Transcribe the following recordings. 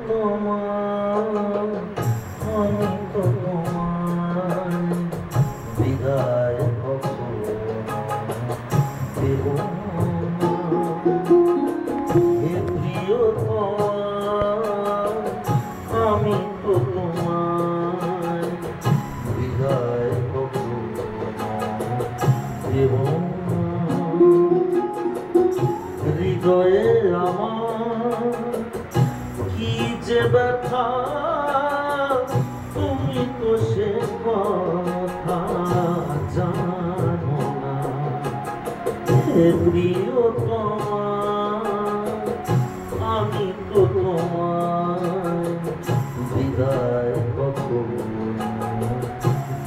তোমার আমি তো তোমার বিদায় কখনো দেব না। হে প্রিয় তোমার আমি তো তোমার বিদায় কখনো দেব না। হৃদয়ে আমার কি যে ব্যথা তুমি তো সে কথা জানো না। হে প্রিয় তোমার আমি তো তোমার বিদায় কখনো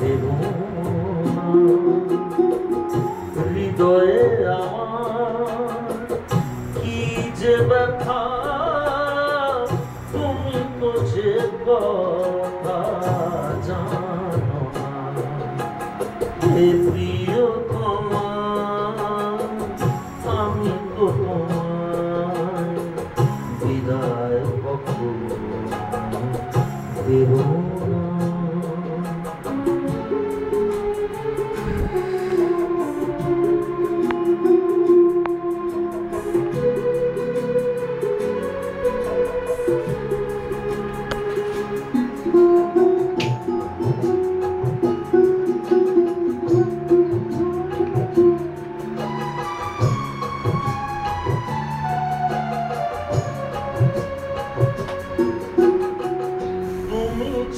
দেব না। হৃদয়ে আমার কি যে ব্যথা তুমি তো সে কথা জানো না। হে প্রিয় তোমার আমি তো তোমার বিদায় কখনো দেব না।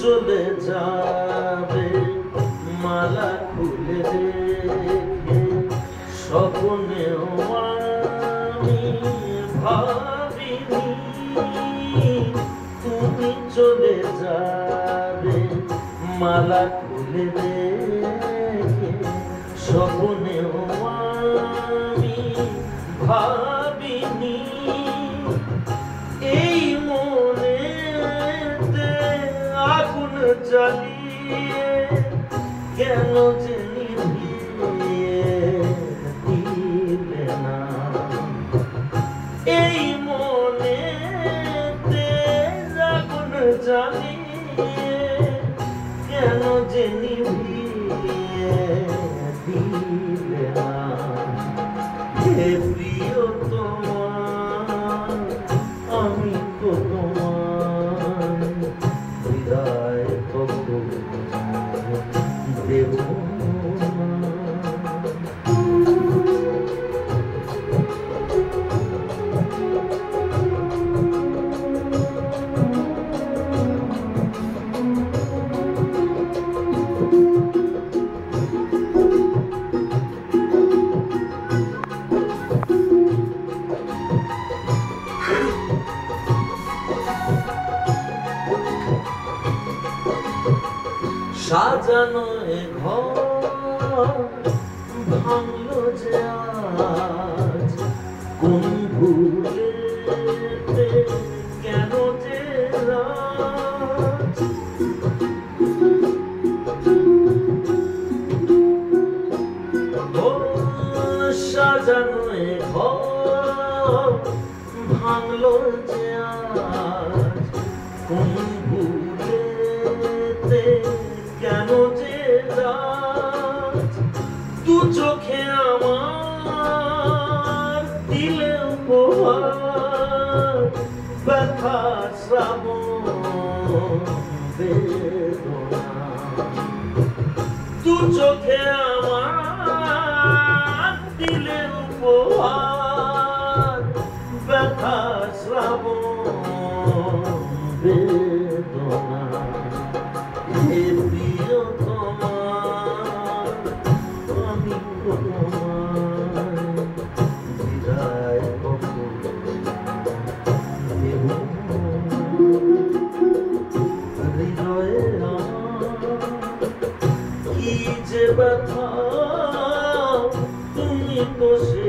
চলে যাবে মালা খুলে রেখে স্বপ্নেও আমি ভাবিনি তুমি চলে যাবে মালা খুলে রেখে স্বপ্নেও আমি ভাবিনি। এই মনেতে আগুন জ্বালিয়ে কেন যে নিভিয়ে দিলে না। এই মনেতে আগুন জ্বালিয়ে কেন যে নিভিয়ে দিলে না। হে প্রিয় তোমার আমি তো তোমার বিদায় কখনো দেব না। সাজানো এ ঘর ভাঙলো যে আজ কোন ভুলেতে কেন যে রাজ। সাজানো এ ঘর ভাঙলো যে আজ কোন ভুলেতে কেন যে রাত। দু চোখে আমার দিলে উপহার ব্যথা শ্রাবণ বেদনা। দু চোখে আমার দিলে উপহার ব্যথা শ্রাবণ বেদনা। হে প্রিয় তোমার আমি তো তোমার বিদায় কখনো দেব না। হৃদয়ে আমার কি যে ব্যথা তুমি তো সে